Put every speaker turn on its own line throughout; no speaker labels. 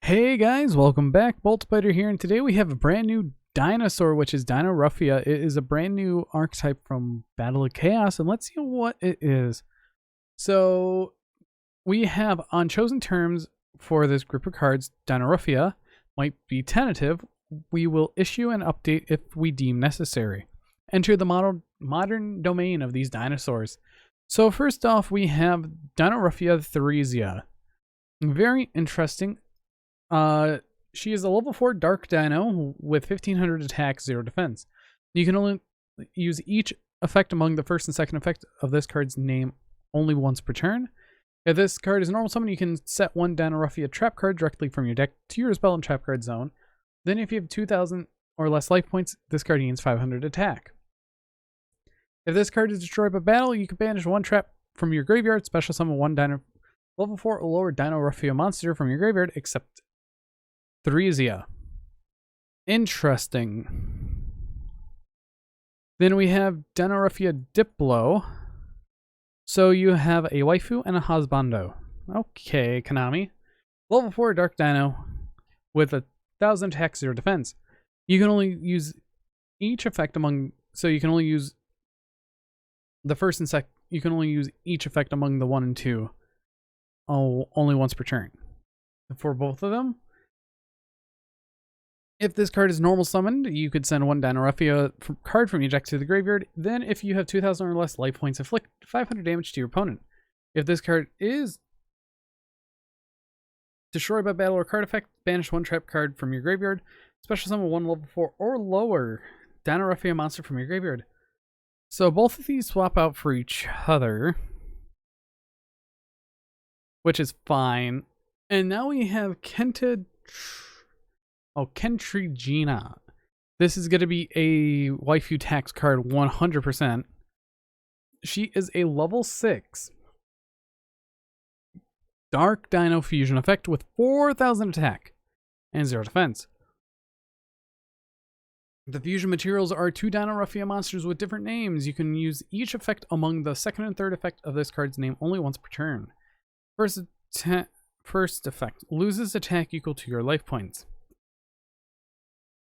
Hey guys, welcome back. Bolt Spider here, and today we have a brand new dinosaur, which is Dinoruffia. It is a brand new archetype from Battle of Chaos, and let's see what it is. So we have on chosen terms for this group of cards, Dinoruffia might be tentative. We will issue an update if we deem necessary. Enter the modern domain of these dinosaurs. So first off, we have Dinoruffia Theresia. Very interesting. She is a level 4 Dark Dino with 1500 attack, 0 defense. You can only use each effect among the first and second effect of this card's name only once per turn. If this card is a normal summon, you can set one Dinoruffia trap card directly from your deck to your spell and trap card zone. Then if you have 2000 or less life points, this card gains 500 attack. If this card is destroyed by battle, you can banish one trap from your graveyard, special summon one level 4 or lower Dinoruffia monster from your graveyard, except Theresia. Interesting. Then we have Dinoruffia Diplo. So you have a waifu and a husbando. Okay, Konami. Level 4 Dark Dino with 1000 attack, 0 defense. You can only use each effect among... So you can only use the first and second... You can only use each effect among the 1 and 2. Oh, only once per turn. For both of them. If this card is normal summoned, you could send one Dinoruffia card from your deck to the graveyard. Then, if you have 2000 or less life points, inflict 500 damage to your opponent. If this card is destroyed by battle or card effect, banish one trap card from your graveyard. Special summon one level 4 or lower Dinoruffia monster from your graveyard. So both of these swap out for each other, which is fine. And now we have Kenta... Kentrigina. This is going to be a waifu tax card 100%. She is a level 6 Dark Dino Fusion effect with 4000 attack and 0 defense. The fusion materials are 2 Dinoruffia monsters with different names. You can use each effect among the second and third effect of this card's name only once per turn. First effect, loses attack equal to your life points.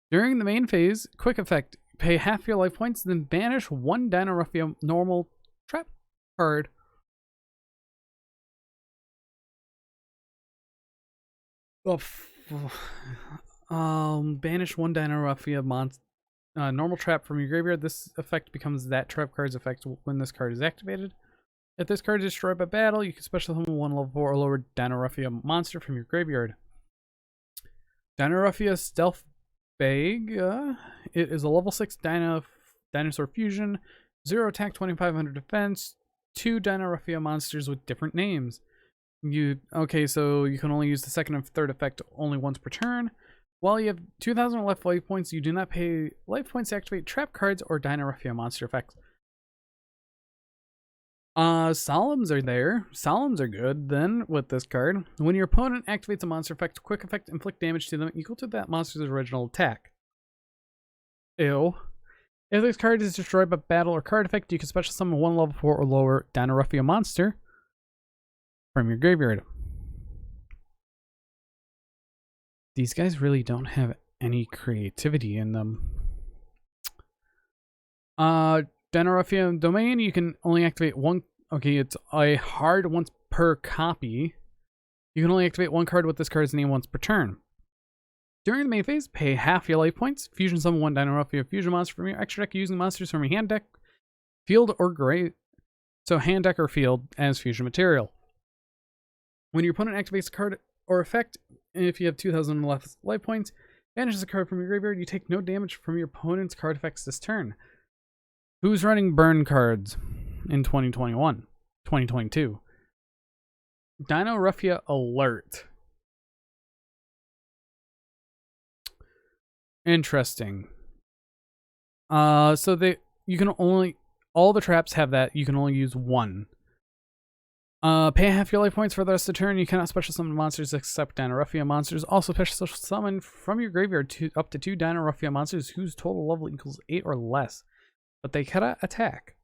During the main phase, quick effect, pay half your life points, then banish one Dinoruffia normal trap card. Banish one Dinoruffia normal trap from your graveyard. This effect becomes that trap card's effect when this card is activated. If this card is destroyed by battle, you can special summon one level 4 or lower Dinoruffia monster from your graveyard. Dinoruffia Stealth Bag. It is a level 6 dinosaur fusion, 0 attack, 2500 defense, 2 Dinoruffia monsters with different names. So you can only use the second and third effect only once per turn. While you have 2000 left life points, you do not pay life points to activate trap cards or Dinoruffia monster effects. Solemns are there. Solemns are good then with this card. When your opponent activates a monster effect, quick effect, inflict damage to them equal to that monster's original attack. Ew. If this card is destroyed by battle or card effect, you can special summon one level 4 or lower Dinoruffia monster from your graveyard. These guys really don't have any creativity in them. Dinoruffia Domain, you can only activate one. Okay, it's a hard once per copy. You can only activate one card with this card's name once per turn. During the main phase, pay half your life points. Fusion summon one Dinoruffia fusion monster from your extra deck using monsters from your hand deck, field, or grave. So hand deck or field as fusion material. When your opponent activates a card or effect, if you have 2000 left life points, banishes a card from your graveyard, you take no damage from your opponent's card effects this turn. Who's running burn cards in 2022? Dinoruffia Alert. Interesting. So you can only, all the traps have that. You can only use one. Pay half your life points for the rest of the turn. You cannot special summon monsters except Dinoruffia monsters. Also special summon from your graveyard up to 2 Dinoruffia monsters whose total level equals 8 or less. But they cannot attack.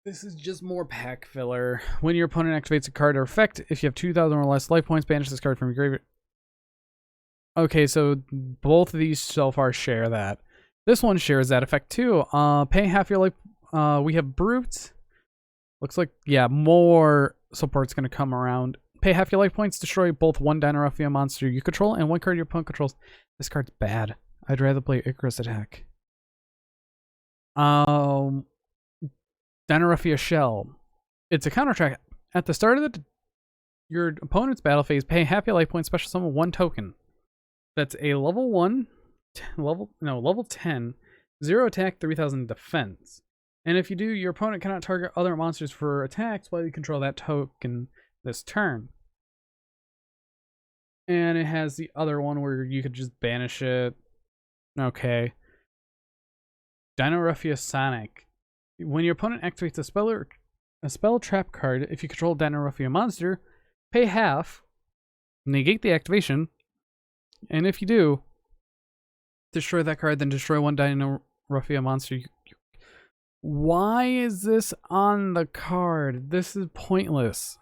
This is just more pack filler. When your opponent activates a card or effect, if you have 2,000 or less life points, banish this card from your graveyard. Okay, so both of these so far share that. This one shares that effect too. Pay half your life. We have Brute. Looks like, yeah, more support's going to come around. Pay half your life points, destroy both one Dinoruffia monster you control and one card your opponent controls. This card's bad. I'd rather play Icarus Attack. Dinoruffia Shell. It's a counter track. At the start of your opponent's battle phase, pay half your life points, special summon one token. That's a level 10, 0 attack, 3,000 defense. And if you do, your opponent cannot target other monsters for attacks while you control that token this turn. And it has the other one where you could just banish it. Okay. Dinoruffia Sonic. When your opponent activates a spell trap card, if you control a Dinoruffia monster, pay half, negate the activation, and if you do, destroy that card, then destroy one Dinoruffia monster. Why is this on the card? This is pointless.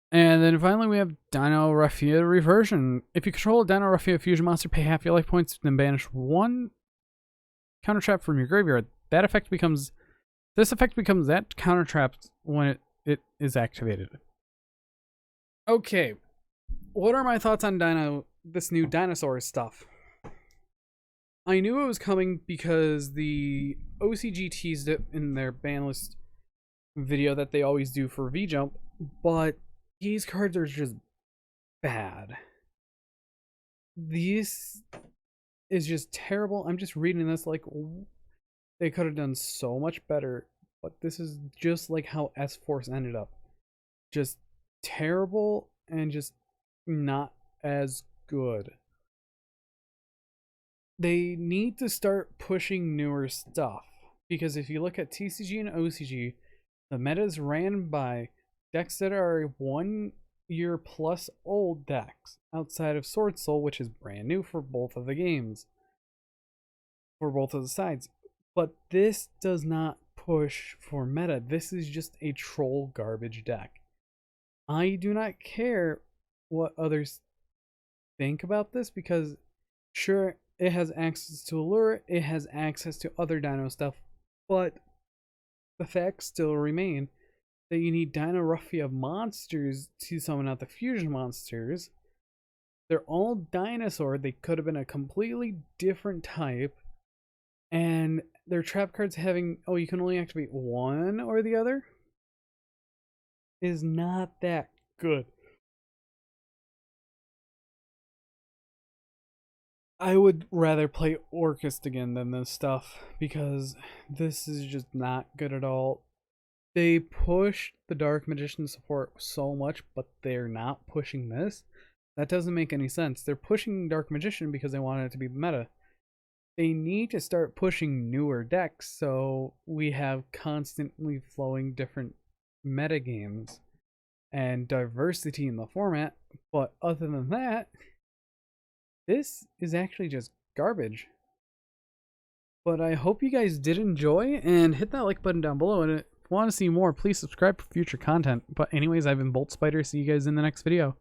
And then finally we have Dinoruffia Reversion. If you control a Dinoruffia fusion monster, pay half your life points, then banish one counter trap from your graveyard. This effect becomes that counter trap when it is activated. Okay. What are my thoughts on this new Dinosaurs stuff? I knew it was coming because the OCG teased it in their ban list video that they always do for V-Jump, but these cards are just bad. This is just terrible. I'm just reading this like they could have done so much better, but this is just like how S-Force ended up. Just terrible and just not as good. They need to start pushing newer stuff, because if you look at TCG and OCG, the metas ran by decks that are 1 year plus old decks outside of Sword Soul, which is brand new for both of the games, for both of the sides. But this does not push for meta. This is just a troll garbage deck. I do not care what others think about this, because sure, it has access to Allure, it has access to other Dino stuff, but the facts still remain that you need Dinoruffia monsters to summon out the fusion monsters. They're all dinosaur. They could have been a completely different type. And their trap cards having, you can only activate one or the other, is not that good. I would rather play Orchest again than this stuff, because this is just not good at all. They push the Dark Magician support so much, but they're not pushing this. That doesn't make any sense. They're pushing Dark Magician because they want it to be meta. They need to start pushing newer decks so we have constantly flowing different meta games and diversity in the format. But other than that, this is actually just garbage. But I hope you guys did enjoy, and hit that like button down below. And if you want to see more, please subscribe for future content. But anyways, I've been Bolt Spider. See you guys in the next video.